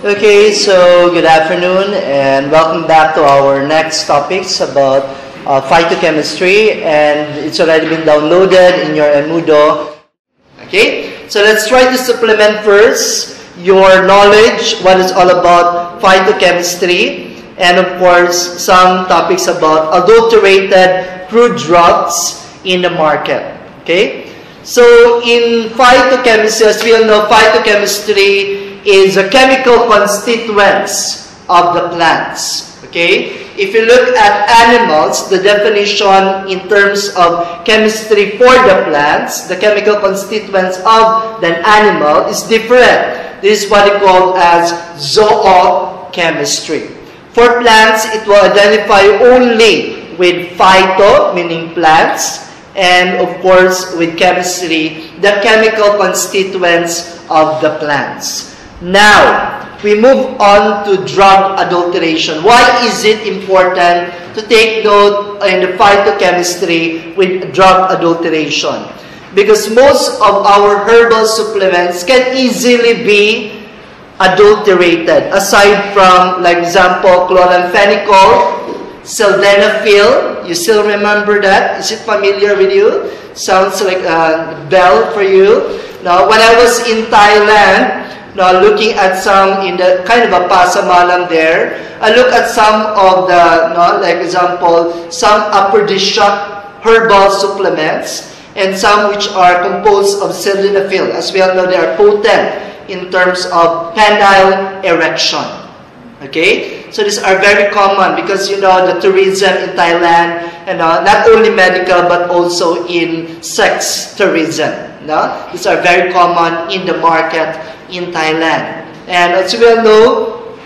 Okay, so good afternoon and welcome back to our next topics about phytochemistry, and it's already been downloaded in your Moodle. Okay, so let's try to supplement first your knowledge, what is all about phytochemistry, and of course some topics about adulterated crude drugs in the market. Okay, so in phytochemistry, as we all know, phytochemistry is a chemical constituents of the plants. Okay? If you look at animals, the definition in terms of chemistry for the plants, the chemical constituents of the animal is different. This is what we call as zoochemistry. For plants, it will identify only with phyto, meaning plants, and of course with chemistry, the chemical constituents of the plants. Now, we move on to drug adulteration. Why is it important to take note in the phytochemistry with drug adulteration? Because most of our herbal supplements can easily be adulterated. Aside from, like example, chloramphenicol, sildenafil. You still remember that? Is it familiar with you? Sounds like a bell for you. Now, when I was in Thailand, now looking at some in the kind of a pasamalam there, I look at some of the, like example, some aphrodisiac herbal supplements and some which are composed of sildenafil. As we all know, they are potent in terms of penile erection. Okay, so these are very common because you know the tourism in Thailand, and not only medical but also in sex tourism. No? These are very common in the market in Thailand. And as we all know,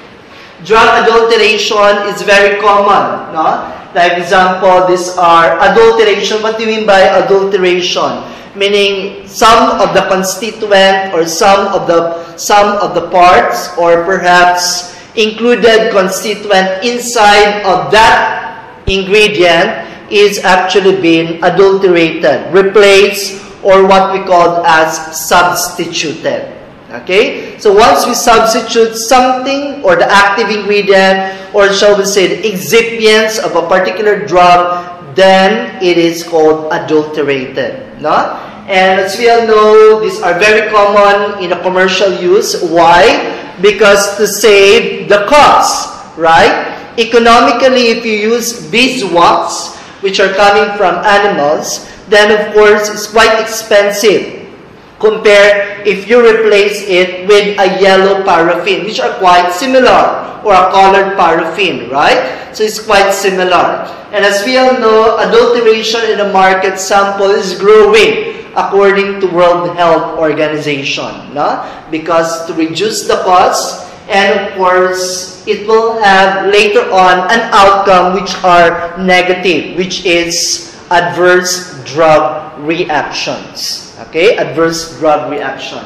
drug adulteration is very common. No? Like example, these are adulteration. What do you mean by adulteration? Meaning some of the constituent or some of the parts, or perhaps included constituent inside of that ingredient is actually being adulterated, replaced, or what we call as substituted. Okay? So once we substitute something or the active ingredient, or shall we say the excipients of a particular drug, then it is called adulterated. No? And as we all know, these are very common in a commercial use. Why? Because to save the cost, right? Economically, if you use beeswax, which are coming from animals, then of course it's quite expensive. Compare if you replace it with a yellow paraffin, which are quite similar, or a colored paraffin, right? So it's quite similar. And as we all know, adulteration in the market sample is growing according to World Health Organization, no? Because to reduce the cost, and of course it will have later on an outcome which are negative, which is adverse drug reactions. Okay, adverse drug reaction.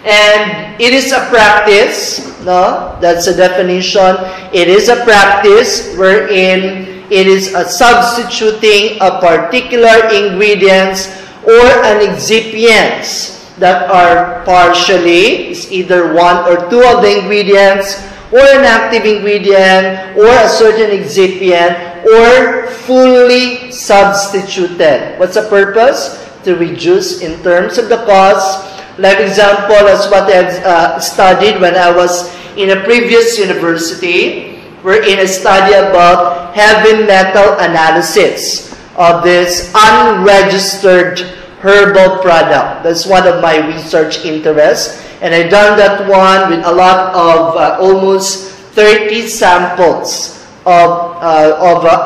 And it is a practice, no? That's a definition. It is a practice wherein it is a substituting a particular ingredients or an excipients that are partially, it's either one or two of the ingredients, or an active ingredient, or a certain excipient, or fully substituted. What's the purpose? To reduce in terms of the cost. Like example, as what I've studied when I was in a previous university, wherein I study about heavy metal analysis of this unregistered herbal product. That's one of my research interests. And I done that one with a lot of almost 30 samples of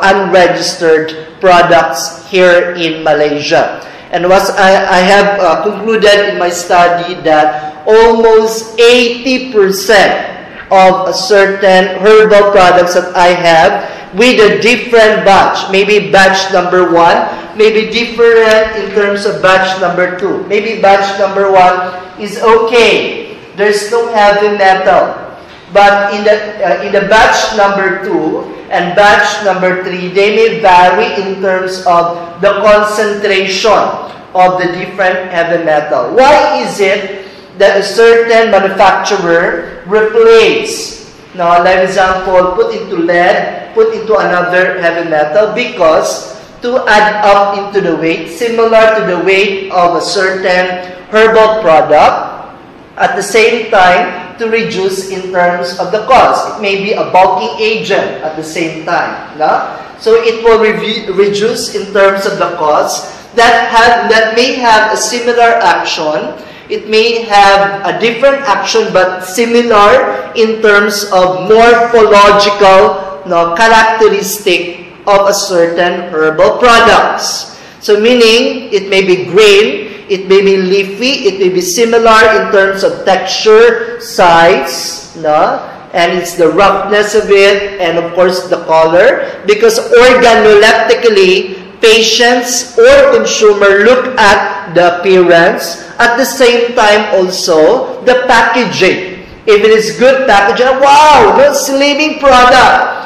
unregistered products here in Malaysia. And I have concluded in my study that almost 80% of a certain herbal products that I have with a different batch, maybe batch number 1, maybe different in terms of batch number 2. Maybe batch number 1 is okay. There's no heavy metal. But in the batch number 2 and batch number 3, they may vary in terms of the concentration of the different heavy metal. Why is it that a certain manufacturer replace, now, like example, put into lead, put into another heavy metal, because to add up into the weight, similar to the weight of a certain herbal product, at the same time, to reduce in terms of the cost. It may be a bulking agent at the same time. No? So it will reduce in terms of the cost that may have a similar action. It may have a different action but similar in terms of morphological characteristic of a certain herbal products. So meaning, it may be green, it may be leafy, it may be similar in terms of texture, size, and it's the roughness of it, and of course the color, because organoleptically, patients or consumer look at the appearance, at the same time also the packaging. If it is good packaging, wow, slimming product.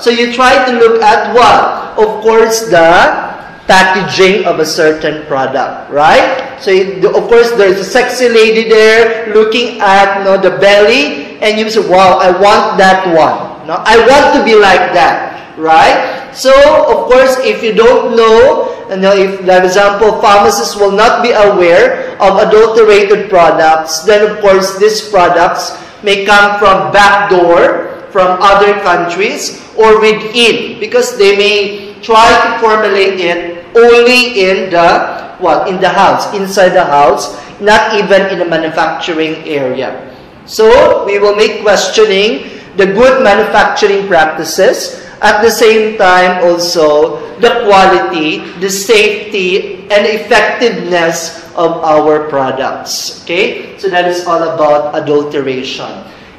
So you try to look at what? Of course, the packaging of a certain product, right? So of course, there's a sexy lady there looking at the belly, and you say, wow, I want that one. I want to be like that, right? So, of course, if you don't know, if, for example, pharmacists will not be aware of adulterated products, then, of course, these products may come from backdoor, from other countries, or within, because they may try to formulate it only in the house, inside the house, not even in the manufacturing area. So, we will make questioning the good manufacturing practices, at the same time also the quality, the safety, and effectiveness of our products. Okay? So that is all about adulteration.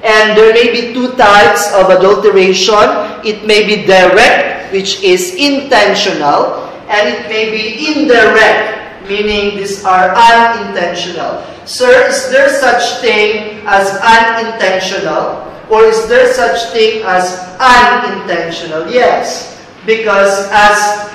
And there may be two types of adulteration. It may be direct, which is intentional, and it may be indirect, meaning these are unintentional. Sir, is there such thing as unintentional? Or is there such thing as unintentional? Yes, because as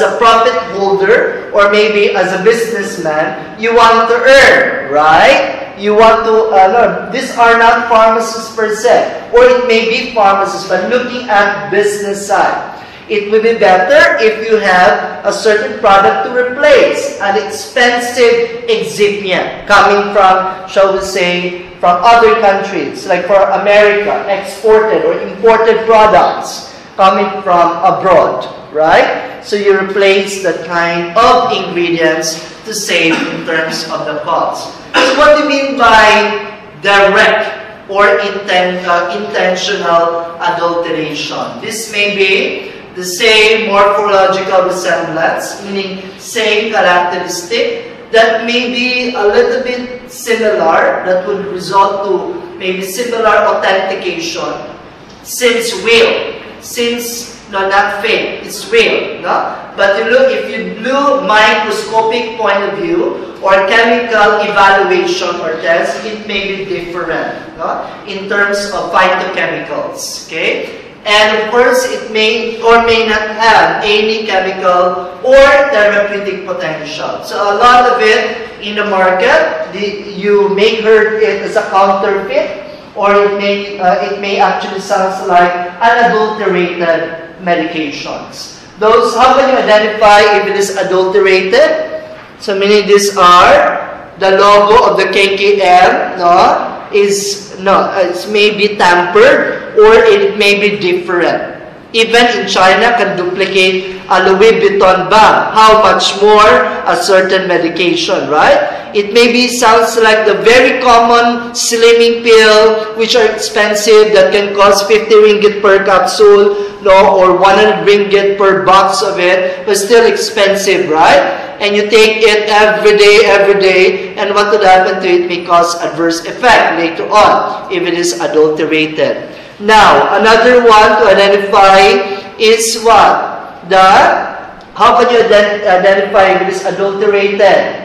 a profit holder, or maybe as a businessman, you want to earn, right? You want to learn. These are not pharmacists per se, or it may be pharmacists, but looking at business side. It will be better if you have a certain product to replace an expensive excipient coming from, shall we say, from other countries, like for America, exported or imported products coming from abroad, right? So you replace that kind of ingredients to save in terms of the cost. So what do you mean by direct or intentional adulteration? This may be the same morphological resemblance, meaning same characteristic, that may be a little bit similar, that would result to maybe similar authentication, since real, since not fake, it's real, But you look, if you do microscopic point of view or chemical evaluation or test, it may be different, in terms of phytochemicals, okay? And of course, it may or may not have any chemical or therapeutic potential. So a lot of it in the market, you may heard it as a counterfeit, or it may actually sound like unadulterated medications. Those, how can you identify if it is adulterated? So meaning these are the logo of the KKM, it may be tampered or it may be different. Even in China can duplicate a Louis Vuitton bag. How much more a certain medication, right? It maybe sounds like the very common slimming pill, which are expensive, that can cost 50 ringgit per capsule, or 100 ringgit per box of it, but still expensive, right? And you take it every day, and what would happen to it may cause adverse effect later on if it is adulterated. Now, another one to identify is what? How can you identify if it is adulterated?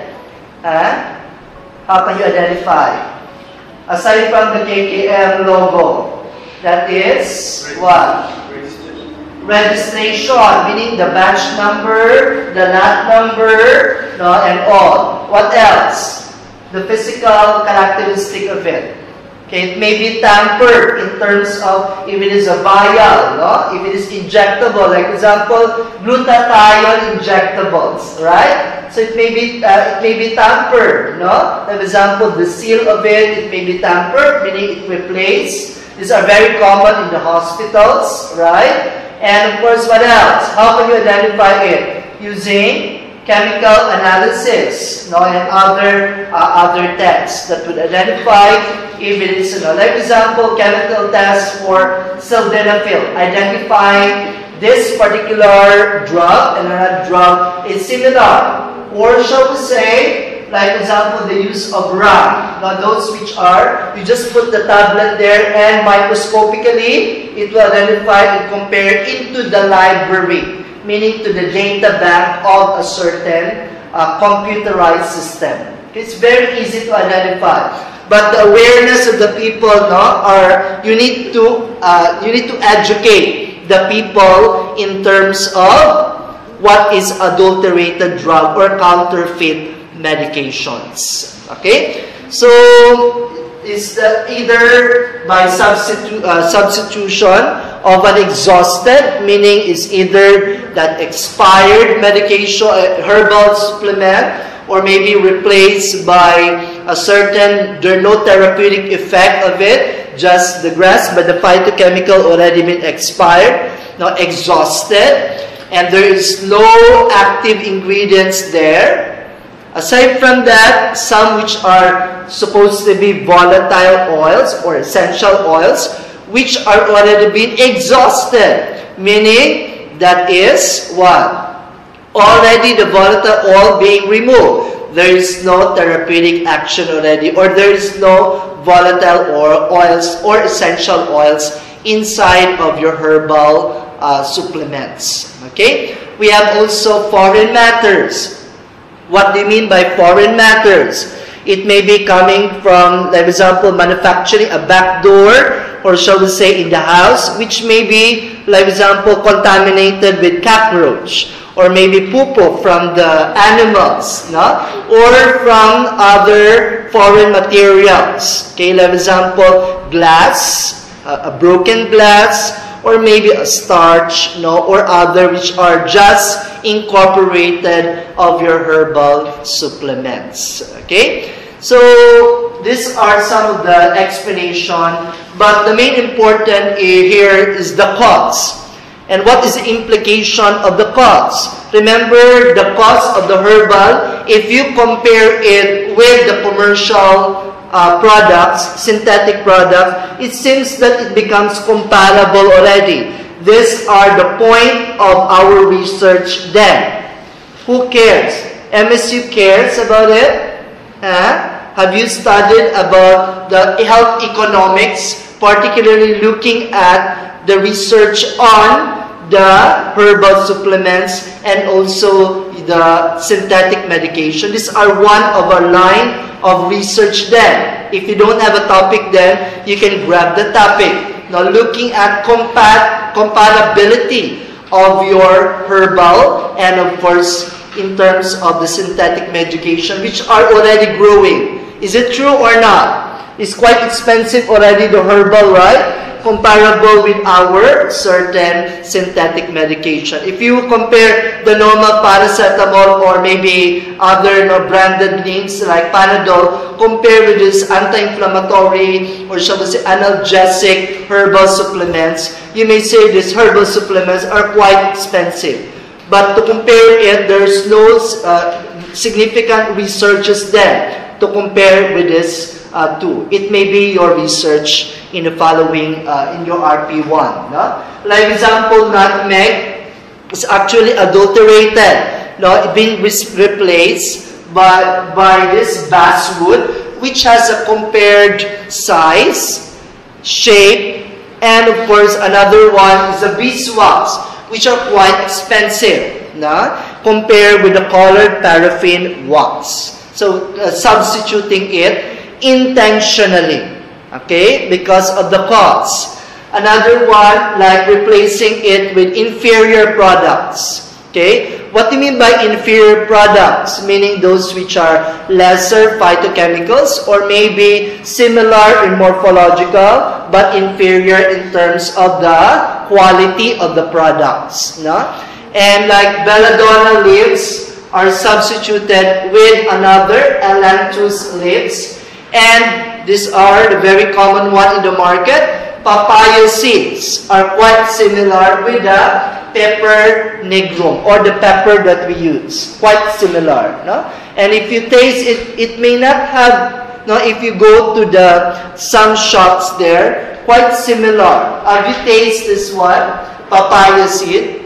How can you identify? Aside from the KKM logo, that is what? Registration, meaning the batch number, the lot number, and all. What else? the physical characteristic of it. Okay, it may be tampered in terms of if it is a vial, no? If it is injectable, like example, glutathione injectables, right? So it may be tampered, no? For example, the seal of it may be tampered, meaning it replaced. These are very common in the hospitals, right? And of course, what else? How can you identify it? Using chemical analysis, no, and other tests that would identify if it is, like example, chemical test for sildenafil, identifying this particular drug and another drug is similar. Or shall we say, like example, the use of RAM. Now those which are, you just put the tablet there and microscopically, it will identify and compare into the library, meaning to the data bank of a certain computerized system. It's very easy to identify. But the awareness of the people, you need to educate the people in terms of what is adulterated drug or counterfeit medications. Okay, so is either by substitution of an exhausted, meaning is either that expired medication, herbal supplement, or maybe replaced by a certain, there's no therapeutic effect of it, just the grass, but the phytochemical already been expired, now exhausted, and there is no active ingredients there. Aside from that, some which are supposed to be volatile oils or essential oils, which are already been exhausted, meaning that is what? Already the volatile oil being removed. There is no therapeutic action already, or there is no volatile oils or essential oils inside of your herbal supplements. Okay? We have also foreign matters. What do you mean by foreign matters? It may be coming from, like example, manufacturing a back door, or shall we say in the house, which may be, like example, contaminated with cockroach, or maybe poo-poo from the animals, no? Or from other foreign materials. Okay, like example, glass, a broken glass, or maybe a starch, no, or other which are just incorporated of your herbal supplements. Okay, so these are some of the explanation, but the main important here is the cause. And what is the implication of the cause? Remember, the cause of the herbal, if you compare it with the commercial products, synthetic products, it seems that it becomes comparable already. These are the point of our research then. Who cares? MSU cares about it? Have you studied about the health economics, particularly looking at the research on the herbal supplements and also the synthetic medication? These are one of our line of research then. If you don't have a topic then, you can grab the topic. Now looking at compatibility of your herbal and of course in terms of the synthetic medication which are already growing. Is it true or not? It's quite expensive already, the herbal, right? Comparable with our certain synthetic medication. If you compare the normal paracetamol or maybe other branded names like Panadol, compare with this anti-inflammatory or shall we say analgesic herbal supplements, you may say these herbal supplements are quite expensive. But to compare it, there's no significant researches there to compare with this two. It may be your research in the following, in your RP1. No? Like example, nutmeg is actually adulterated. No? Being replaced by this basswood, which has a compared size, shape, and of course another one is a beeswax, which are quite expensive, no? Compared with the colored paraffin wax. So substituting it intentionally, okay, because of the cost. Another one, like replacing it with inferior products, okay. what do you mean by inferior products? Meaning those which are lesser phytochemicals or maybe similar in morphological but inferior in terms of the quality of the products. No? And like belladonna leaves are substituted with another ailanthus leaves. And these are the very common one in the market. Papaya seeds are quite similar with the pepper nigrum or the pepper that we use. Quite similar. No? And if you taste it, it may not have, no, if you go to some shops there, quite similar. Have you tasted this one? Papaya seed.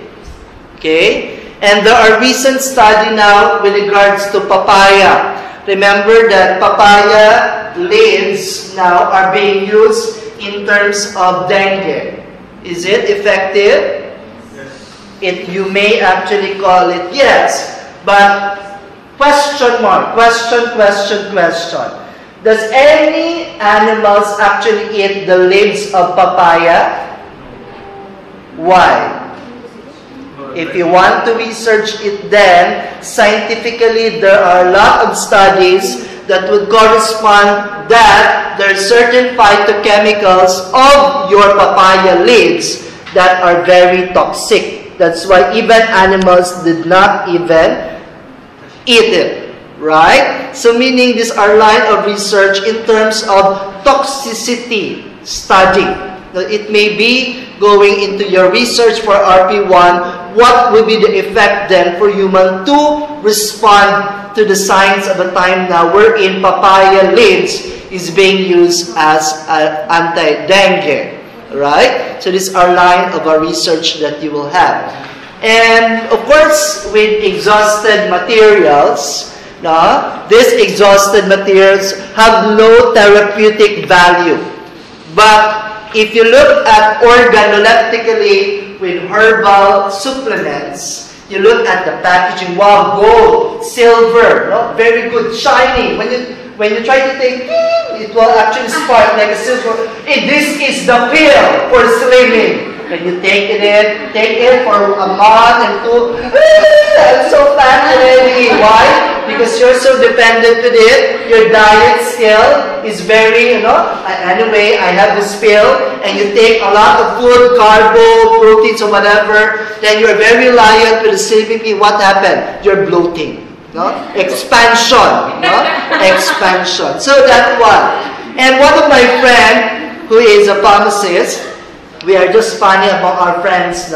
Okay? And there are recent study now with regards to papaya. Remember that papaya leaves now are being used in terms of dengue. Is it effective? Yes. You may actually call it yes. But question mark, question. Does any animals actually eat the leaves of papaya? Why? If you want to research it then, scientifically there are a lot of studies that would correspond that there are certain phytochemicals of your papaya leaves that are very toxic. That's why even animals did not even eat it. Right? So meaning these are line of research in terms of toxicity study. Now, it may be going into your research for RP1, what will be the effect then for human to respond to the signs of a time now wherein papaya leaves is being used as an anti-dengue. Right? So these are line of our research that you will have. And of course, with exhausted materials, these exhausted materials have no therapeutic value. But if you look at organoleptically with herbal supplements, you look at the packaging, wow, gold, silver, very good, shiny. When you try to take, it will actually spark like a silver. This is the pill for slimming. When you take it for a month and two, I'm so fat already. Why? Because you're so dependent with it. Your diet still is very, anyway, I have this pill, and you take a lot of food, carbo, proteins, or whatever, then you're very reliant with the CBP. What happened? You're bloating. Expansion. Expansion. So that one. And one of my friend, who is a pharmacist, we are just funny among our friends,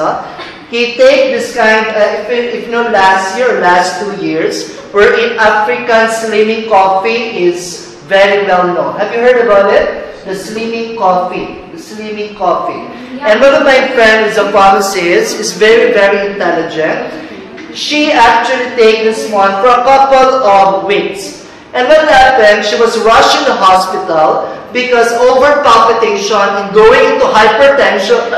he take this kind, if not last year or last 2 years, wherein African slimming coffee is very well known. Have you heard about it? The slimming coffee. The slimming coffee. Yeah. And one of my friends is a pharmacist, is very, very intelligent. She actually take this one for a couple of weeks. And what happened, she was rushed in the hospital because overpalpitation and going into hypertension.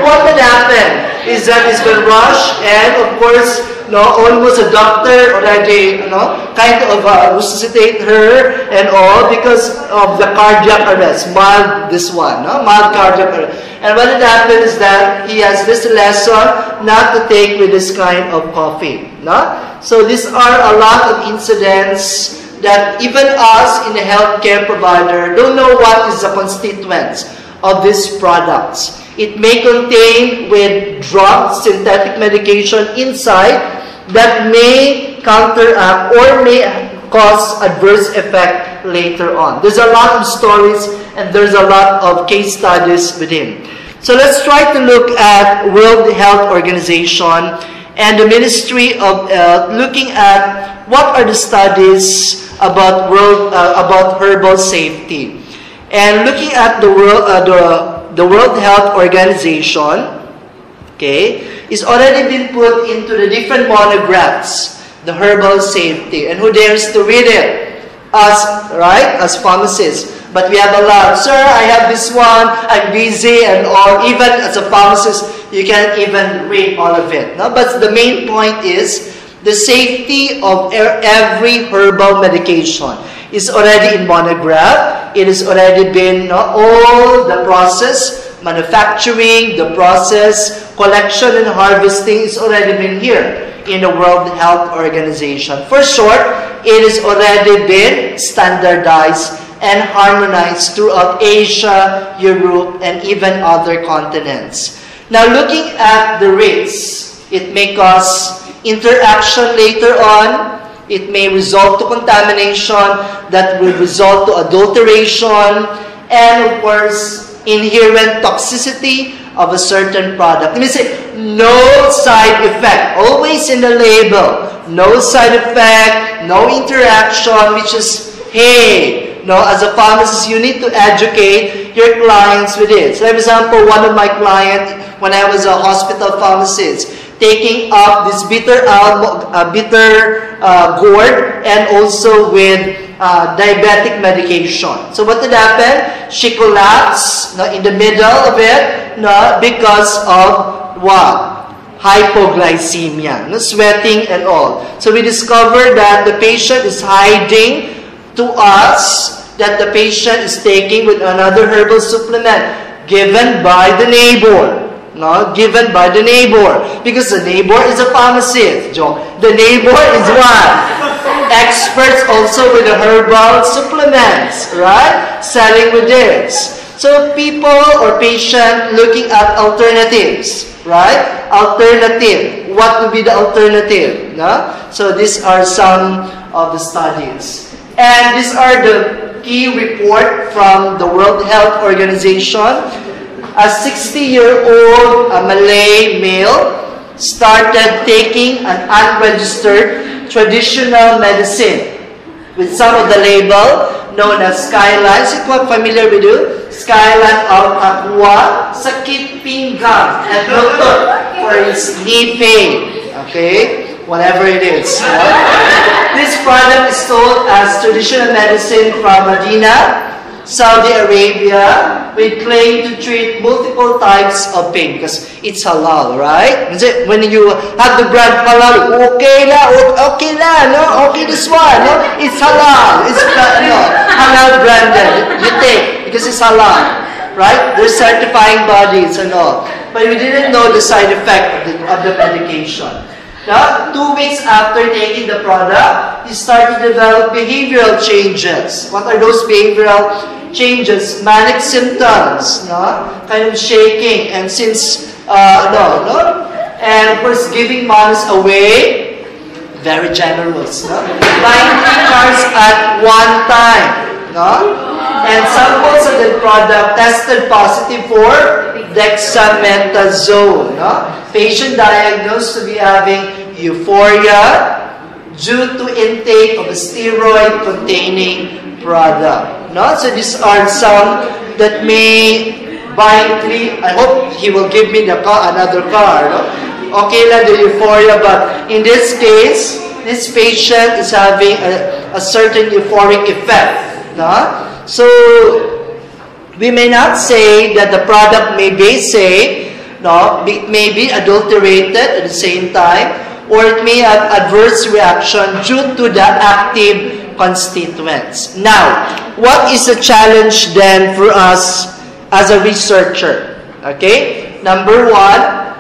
What would happen is that it's been rushed, and of course, almost a doctor already, kind of resuscitate her and all because of the cardiac arrest, mild cardiac arrest. And what had happened is that he has this lesson not to take with this kind of coffee. So these are a lot of incidents that even us in the healthcare provider don't know what is the constituents of these products. It may contain with drugs, synthetic medication inside that may counteract or may cause adverse effect later on. There's a lot of stories and there's a lot of case studies within. So let's try to look at World Health Organization and the Ministry of looking at what are the studies about herbal safety. And looking at the World Health Organization, okay, is already been put into the different monographs, the herbal safety. And who dares to read it? Us, right? As pharmacists. But we have a lot. Sir, I have this one, I'm busy and all. Even as a pharmacist, you can't even read all of it. No? But the main point is, the safety of every herbal medication is already in monograph. It has already been all the process manufacturing, the process, collection, and harvesting is already been here in the World Health Organization. For short, it has already been standardized and harmonized throughout Asia, Europe, and even other continents. Now, looking at the risks, it may cause interaction later on. It may result to contamination that will result to adulteration, and of course, inherent toxicity of a certain product. Let me say, no side effect. Always in the label, no side effect, no interaction, which is, hey, no, as a pharmacist, you need to educate your clients with it. So, for example, one of my clients, when I was a hospital pharmacist, taking up this bitter gourd and also with diabetic medication. So what did happen? She collapsed in the middle of it because of what? Hypoglycemia, sweating and all. So we discovered that the patient is hiding to us that the patient is taking with another herbal supplement given by the neighbor. Given by the neighbor. Because the neighbor is a pharmacist. The neighbor is what? Experts also with the herbal supplements, right? Selling with this. So people or patient looking at alternatives, right? Alternative. What would be the alternative? So these are some of the studies. And these are the key report from the World Health Organization. A 60-year-old Malay male started taking an unregistered traditional medicine with some of the label known as Skyline. Is it quite familiar with you? Skyline of Aqua, sakit pinggang, and doctor for his knee pain. Okay? Whatever it is. This product is sold as traditional medicine from Medina, Saudi Arabia, with claim to treat multiple types of pain because it's halal, right? When you have the brand halal, okay this one, it's halal, it's halal branded, you take because it's halal, right? There's certifying bodies and all, but we didn't know the side effect of the medication. Now, 2 weeks after taking the product, he started to develop behavioral changes. What are those behavioral changes? Manic symptoms, kind of shaking, and since, and of course, giving money away, very generous, buying 3 cars at one time, and samples of the product tested positive for dexamethasone. Patient diagnosed to be having euphoria due to intake of a steroid-containing product. So these are some that may buy 3. I hope he will give me another car. Okay, the euphoria, but in this case, this patient is having a certain euphoric effect. So we may not say that the product may be safe, may be adulterated at the same time, or it may have adverse reaction due to the active constituents. Now, what is the challenge then for us as a researcher? Okay, number 1,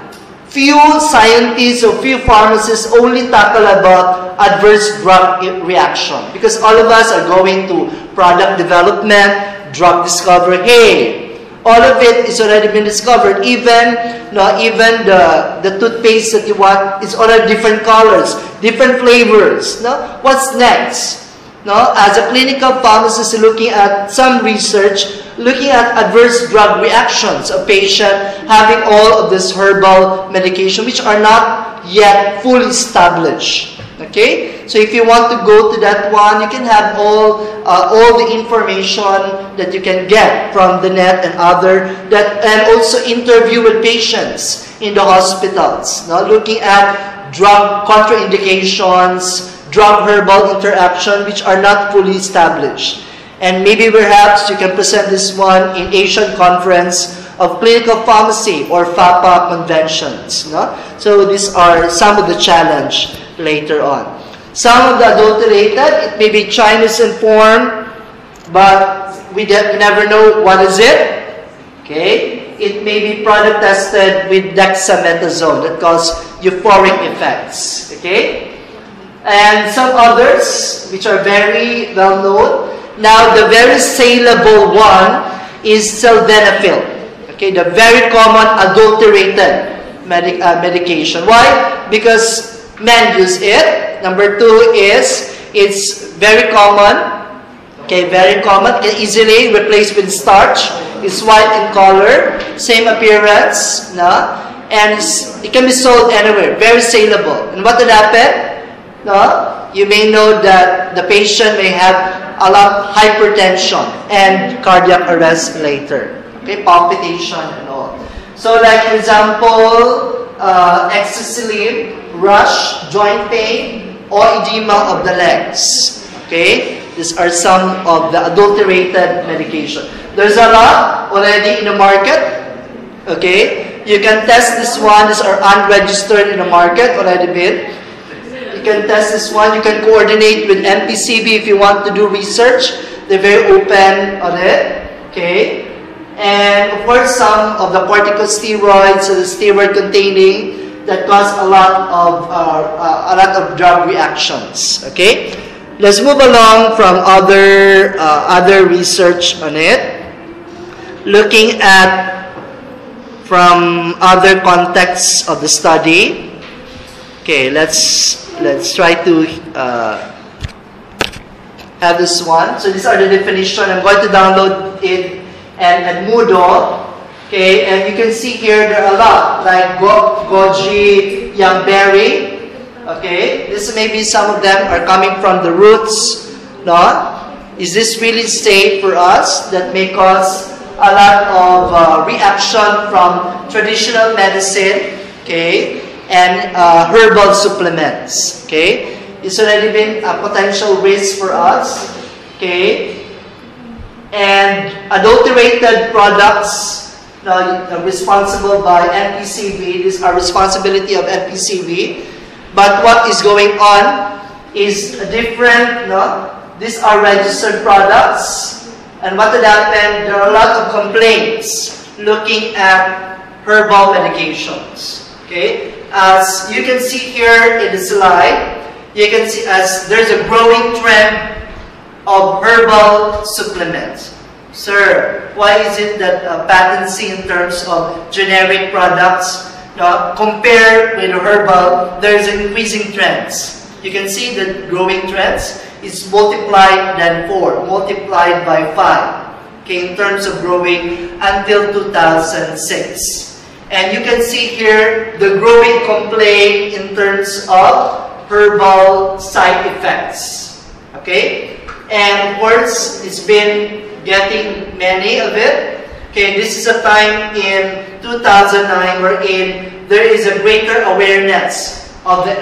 few scientists or few pharmacists only tackle about adverse drug reaction because all of us are going to product development, drug discovery. Hey, all of it is already been discovered. Even the toothpaste that you want is already different colors, different flavors. What's next? As a clinical pharmacist looking at some research, looking at adverse drug reactions of patient having all of this herbal medication which are not yet fully established. Okay, so if you want to go to that one, you can have all the information that you can get from the net and and also interview with patients in the hospitals. Looking at drug contraindications, drug herbal interaction which are not fully established. And maybe perhaps you can present this one in Asian Conference of Clinical Pharmacy or FAPA conventions. So these are some of the challenge later on. Some of the adulterated, it may be Chinese in form, but we never know what is it. Okay? it may be product tested with dexamethasone that cause euphoric effects. Okay? And some others which are very well known. Now, the very saleable one is sildenafil. Okay, the very common adulterated medication. Why? Because men use it. Number two is it's very common. Okay, very common. Can easily replaced with starch. It's white in color, same appearance, no? And it can be sold anywhere. Very saleable. And what would happen? No? You may know that the patient may have a lot of hypertension and cardiac arrest later. Okay, palpitation and all. So, like for example, excessive rush, joint pain, or edema of the legs. Okay. These are some of the adulterated medication. There's a lot already in the market. Okay, you can test this one. These are unregistered in the market already been. You can test this one. You can coordinate with MPCB if you want to do research. They're very open on it. Okay, and of course some of the corticosteroids, so the steroid containing that cause a lot of drug reactions. Okay. Let's move along from other research on it. Looking at from other contexts of the study. Okay, let's try to have this one. So these are the definition. I'm going to download it and Moodle. Okay, and you can see here there are a lot like goji, yamberry. Okay, this maybe some of them are coming from the roots. No? Is this really safe for us? That may cause a lot of reaction from traditional medicine, okay, and herbal supplements. Okay, it's already been a potential risk for us. Okay, and adulterated products responsible by MPCB. These are responsibility of MPCB. But what is going on is different, no? These are registered products. And what would happen, there are a lot of complaints looking at herbal medications. Okay? As you can see here in the slide, you can see as there's a growing trend of herbal supplements. Sir, why is it that patency in terms of generic products compared with herbal, there's increasing trends. You can see the growing trends is multiplied than 4, multiplied by 5. Okay, in terms of growing until 2006. And you can see here the growing complaint in terms of herbal side effects. Okay, and of course it's been getting many of it. Okay, this is a time in 2009 wherein there is a greater awareness of the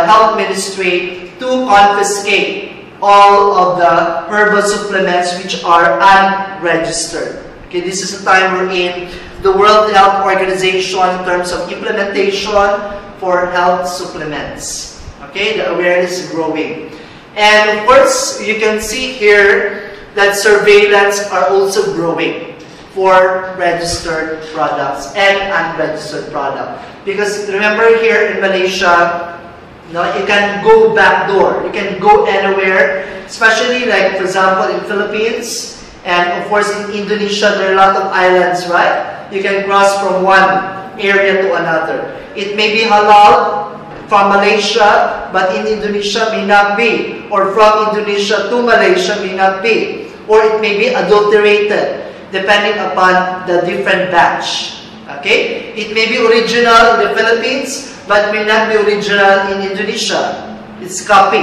health ministry to confiscate all of the herbal supplements which are unregistered. Okay, this is a time wherein the World Health Organization in terms of implementation for health supplements. Okay, the awareness is growing. And of course, you can see here that surveillance are also growing for registered products and unregistered products. Because remember here in Malaysia, you can go backdoor. You can go anywhere, especially like for example in Philippines and of course in Indonesia, there are a lot of islands, right? You can cross from one area to another. It may be halal from Malaysia, but in Indonesia may not be. Or from Indonesia to Malaysia may not be. Or it may be adulterated, depending upon the different batch. Okay? It may be original in the Philippines, but may not be original in Indonesia. It's copy.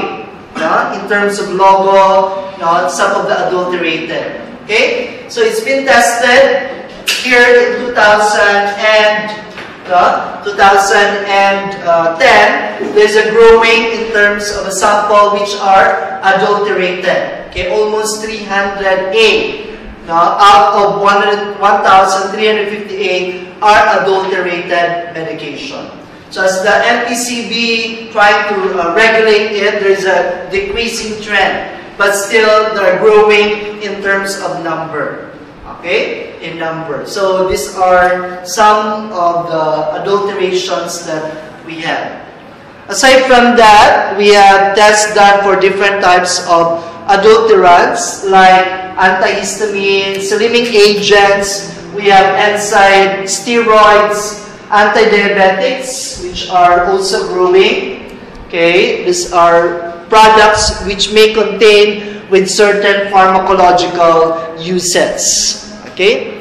In terms of logo, some of the adulterated. Okay? So it's been tested here in 2010. There's a growing in terms of a sample which are adulterated. Okay? Almost 308. Out of 1,358 are adulterated medication. So as the MPCB trying to regulate it, there's a decreasing trend. But still, they're growing in terms of number. Okay? in number. So these are some of the adulterations that we have. Aside from that, we have tests done for different types of adulterants like antihistamine, slimming agents. We have NSAID, steroids, anti-diabetics, which are also growing. Okay, these are products which may contain with certain pharmacological uses. Okay,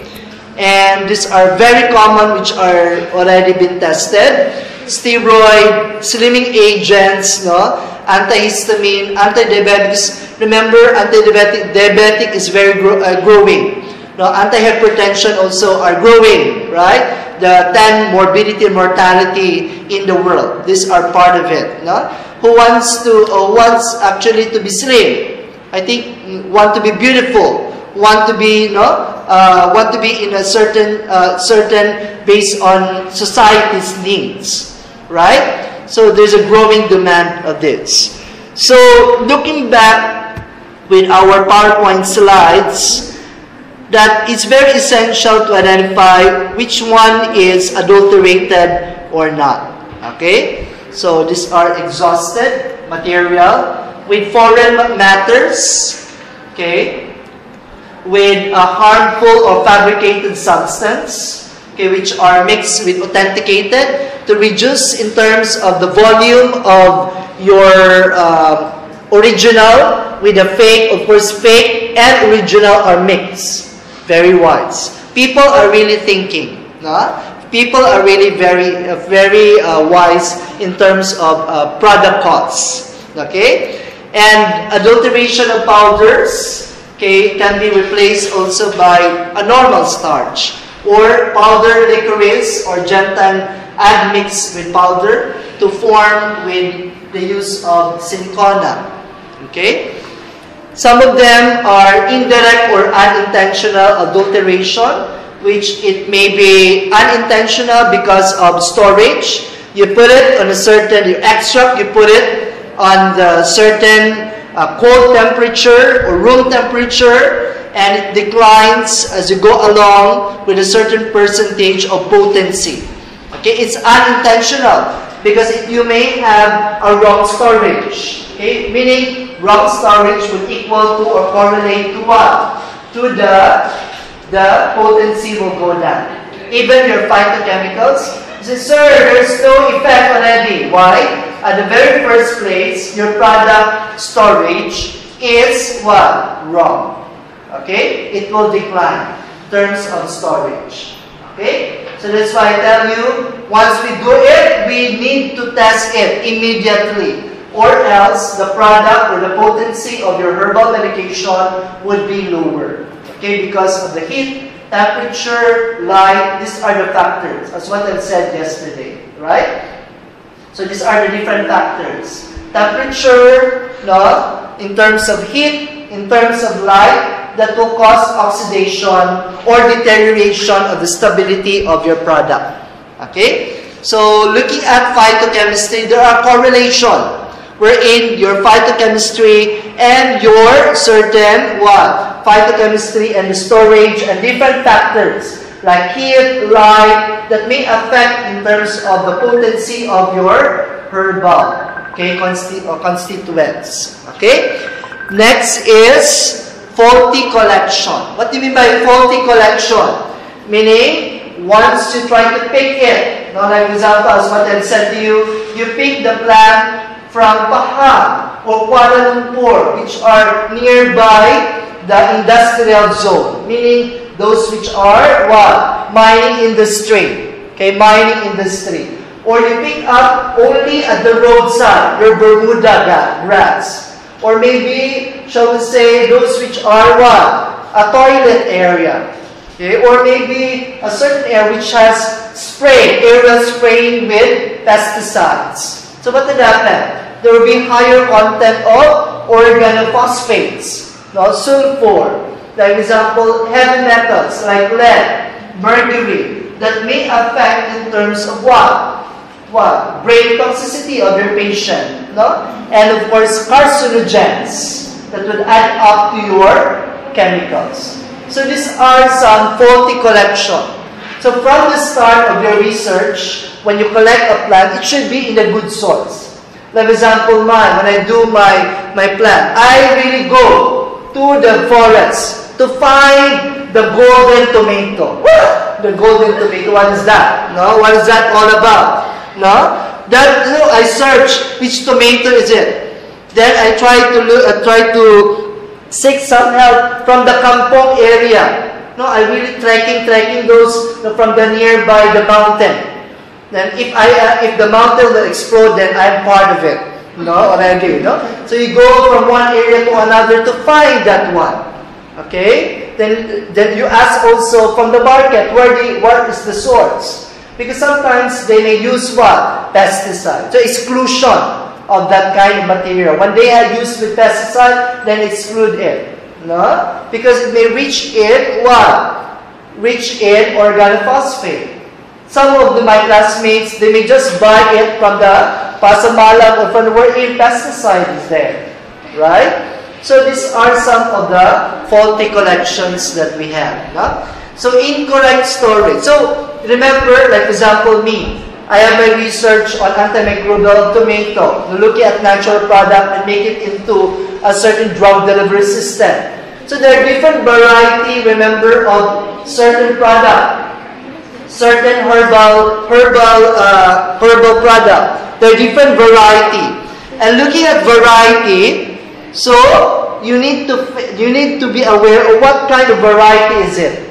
and these are very common, which are already been tested. Steroid, slimming agents, no, antihistamine, anti-diabetics. Remember, anti-diabetic is very growing. No, anti-hypertension also are growing, right? The 10 morbidity and mortality in the world. These are part of it. No? Who wants actually to be slim? I think want to be beautiful. Want to be in a certain based on society's needs, right? So there's a growing demand of this. So looking back with our PowerPoint slides, that it's very essential to identify which one is adulterated or not. Okay? So these are exhausted material with foreign matters, okay, with a harmful or fabricated substance, okay, which are mixed with authenticated to reduce in terms of the volume of your original with a fake. Of course, fake and original are mixed. Very wise. People are really thinking. No? People are really very wise in terms of product costs. Okay? And adulteration of powders, okay, can be replaced also by a normal starch or powder licorice or gentian admixed with powder to form with the use of cinchona. Okay? Some of them are indirect or unintentional adulteration, which it may be unintentional because of storage. You put it on a certain, you extract, you put it on the certain cold temperature or room temperature, and it declines as you go along with a certain percentage of potency. Okay, it's unintentional because you may have a wrong storage. Okay, meaning wrong storage would equal to or correlate to what? To the potency will go down. Even your phytochemicals, you say, sir, there's no effect already. Why? At the very first place, your product storage is what? Wrong. Okay? It will decline in terms of storage. Okay? So that's why I tell you, once we do it, we need to test it immediately. Or else, the product or the potency of your herbal medication would be lower. Okay? Because of the heat, temperature, light, these are the factors. That's what I said yesterday. Right? So these are the different factors. Temperature, no? In terms of heat, in terms of light, that will cause oxidation or deterioration of the stability of your product. Okay? So looking at phytochemistry, there are correlations wherein your phytochemistry and your certain what? Phytochemistry and the storage and different factors like heat, light, that may affect in terms of the potency of your herbal, okay, constituents. Okay? Next is faulty collection. What do you mean by faulty collection? Meaning, once you try to pick it, like for example, as what I've said to you, you pick the plant from Pahang or Kuala Lumpur, which are nearby the industrial zone, meaning those which are what? Mining industry. Okay, mining industry. Or you pick up only at the roadside, your Bermuda grass. Or maybe, shall we say, those which are what? A toilet area. Okay, or maybe a certain area which has aerial spraying with pesticides. So what did happen? There will be higher content of organophosphates, no, sulfur, like example, heavy metals like lead, mercury, that may affect in terms of what? What? Brain toxicity of your patient, no? And of course, carcinogens that would add up to your chemicals. So these are some faulty collection. So from the start of your research, when you collect a plant, it should be in a good source. Like for example, when I do my plant, I really go to the forest to find the golden tomato. The golden tomato, what is that? No, what is that all about? No, that I search which tomato is it. Then I try to seek some help from the kampong area. No, I really trekking those from the nearby the mountain. Then if the mountain will explode, then I'm part of it. No, already. No, so you go from one area to another to find that one. Okay. Then you ask also from the market what is the source, because sometimes they may use what pesticide. So exclusion of that kind of material. When they are used with pesticide, then exclude it. No? Because it may reach in what? Reach in organophosphate. Some of my classmates, they may just buy it from the pasamalam or from wherein pesticide is there. Right? So these are some of the faulty collections that we have. No? So incorrect storage. So remember, like for example, me, I have my research on antimicrobial tomato, looking at natural product and make it into a certain drug delivery system. So there are different variety, remember, of certain product, certain herbal product. There are different variety. And looking at variety, so you need to be aware of what kind of variety is it,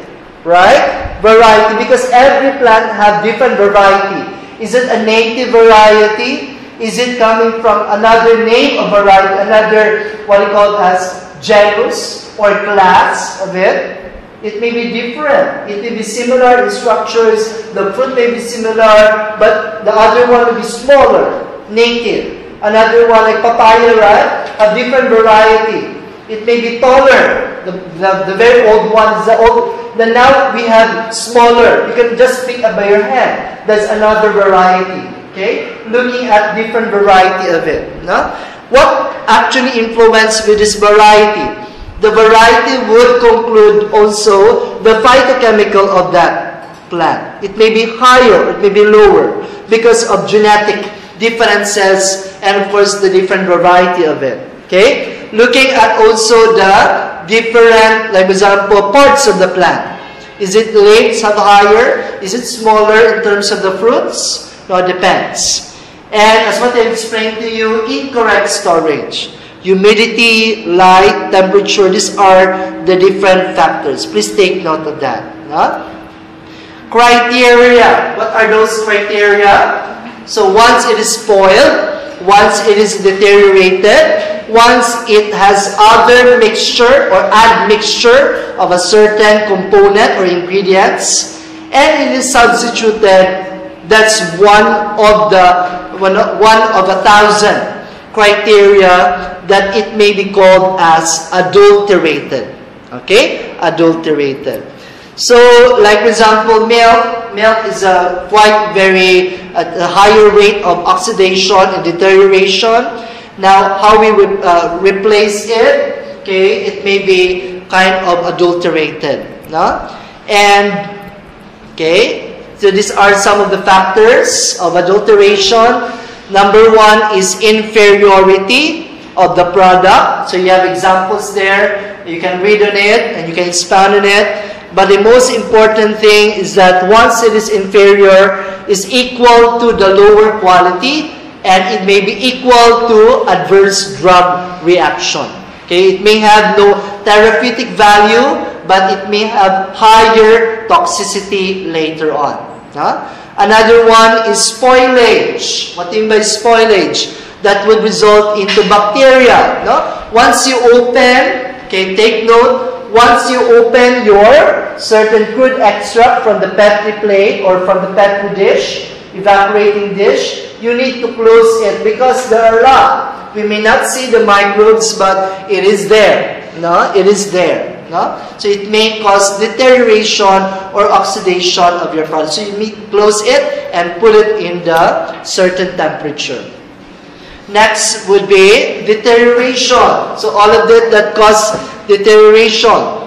right? Variety, because every plant have different variety. Is it a native variety? Is it coming from another name of variety, another what we call as genus or class of it? It may be different. It may be similar in structures. The fruit may be similar, but the other one will be smaller, native. Another one like papaya, right? A different variety. It may be taller. The very old one is the old. Then now we have smaller. You can just pick up by your hand. That's another variety. Okay? Looking at different variety of it. No? What actually influenced with this variety? The variety would conclude also the phytochemical of that plant. It may be higher, it may be lower because of genetic differences and of course the different variety of it. Okay? Looking at also the different, like for example, parts of the plant. Is it leaves have higher? Is it smaller in terms of the fruits? No, it depends. And as what I explained to you, incorrect storage. Humidity, light, temperature, these are the different factors. Please take note of that. No? Criteria. What are those criteria? So once it is spoiled, once it is deteriorated, once it has other mixture or admixture of a certain component or ingredients, and it is substituted, that's one of 1,000 criteria that it may be called as adulterated. Okay? Adulterated. So, like for example, milk is a quite very a higher rate of oxidation and deterioration. Now, how we would replace it? Okay, it may be kind of adulterated, no? And okay, so these are some of the factors of adulteration. Number one is inferiority of the product. So you have examples there. You can read on it and you can expound on it. But the most important thing is that once it is inferior, is equal to the lower quality, and it may be equal to adverse drug reaction. Okay, it may have no therapeutic value, but it may have higher toxicity later on. Huh? Another one is spoilage. What do you mean by spoilage? That would result into bacteria. No? Once you open, okay, take note, once you open your certain crude extract from the Petri plate or from the Petri dish, evaporating dish, you need to close it because there are a lot. We may not see the microbes, but it is there. No? It is there. No? So it may cause deterioration or oxidation of your product. So you need to close it and put it in the certain temperature. Next would be deterioration. So all of that cause deterioration.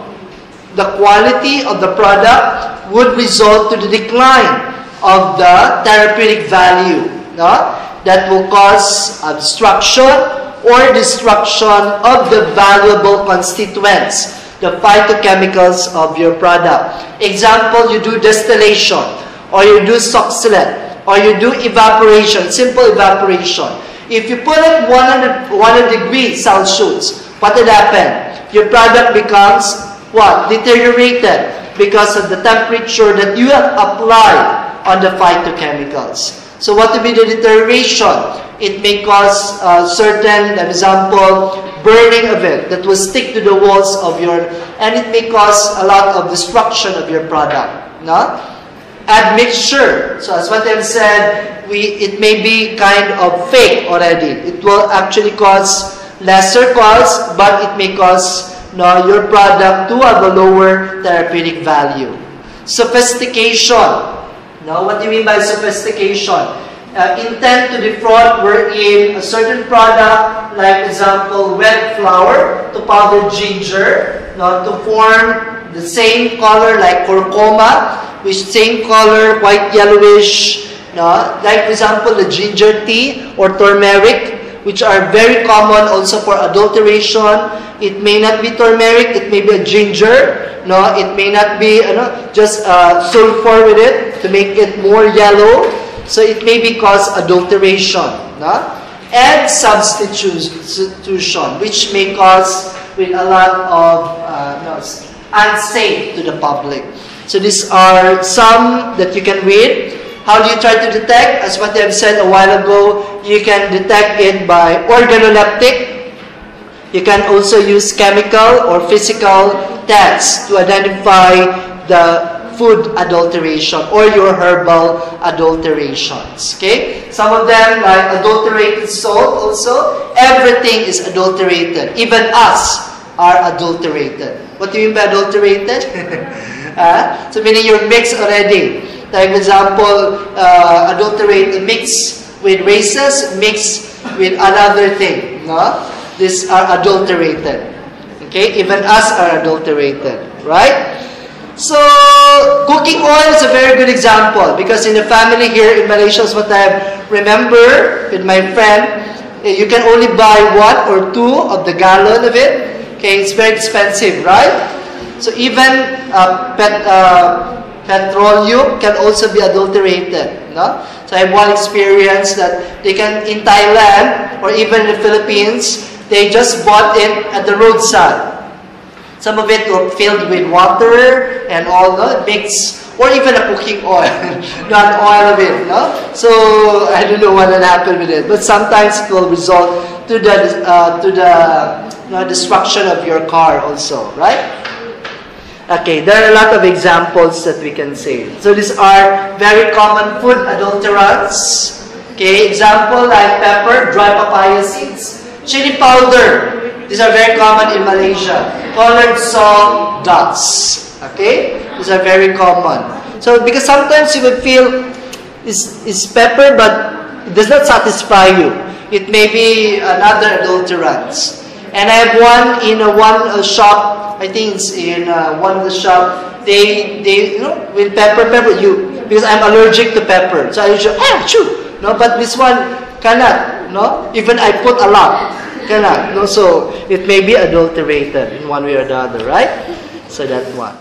the quality of the product would result to the decline of the therapeutic value. No? That will cause obstruction or destruction of the valuable constituents, the phytochemicals of your product. Example, you do distillation, or you do succulent, or you do evaporation, simple evaporation. If you put it 100 degrees Celsius, what will happen? Your product becomes what? Deteriorated because of the temperature that you have applied on the phytochemicals. So what will be the deterioration? It may cause certain, for example, burning of it that will stick to the walls of your, and it may cause a lot of destruction of your product. No? Admixture. So as what I've said, it may be kind of fake already. It will actually cause lesser cost, but it may cause your product to have a lower therapeutic value. Sophistication. Now, what do you mean by sophistication? Intent to defraud wherein a certain product, like example, wet flour to powdered ginger, to form the same color like curcuma, with same color, white yellowish, like for example, the ginger tea or turmeric, which are very common also for adulteration. It may not be turmeric, it may be a ginger. It may not be just sulfur with it to make it more yellow. So it may be cause adulteration. And substitution, which may cause with a lot of unsafe to the public. So these are some that you can read. How do you try to detect? As what I have said a while ago, you can detect it by organoleptic. You can also use chemical or physical tests to identify the food adulteration or your herbal adulterations. Okay? Some of them, like adulterated salt also, everything is adulterated. Even us are adulterated. What do you mean by adulterated? So meaning you're mixed already. Like for example, adulterate, mix with races, mix with another thing. These are adulterated. Okay? Even us are adulterated. Right? So, cooking oil is a very good example because in the family here in Malaysia, is what I remember with my friend, you can only buy 1 or 2 of the gallon of it. Okay? It's very expensive, right? So, even petroleum can also be adulterated. No? So I have one experience that they can, in Thailand or even in the Philippines, they just bought it at the roadside. Some of it will filled with water and all the mix, or even a cooking oil, not oil of it. No? So I don't know what will happen with it, but sometimes it will result to the destruction of your car also, right? Okay, there are a lot of examples that we can say. So these are very common food adulterants. Okay, example like pepper, dry papaya seeds, chili powder. These are very common in Malaysia. Colored salt dots. Okay, these are very common. So because sometimes you would feel it's pepper, but it does not satisfy you. It may be another adulterant. And I have one in one shop. I think it's in one of the shop. They with pepper because I'm allergic to pepper. So I usually chew. No, but this one cannot. No, even I put a lot cannot. No, so it may be adulterated in one way or the other, right? So that one.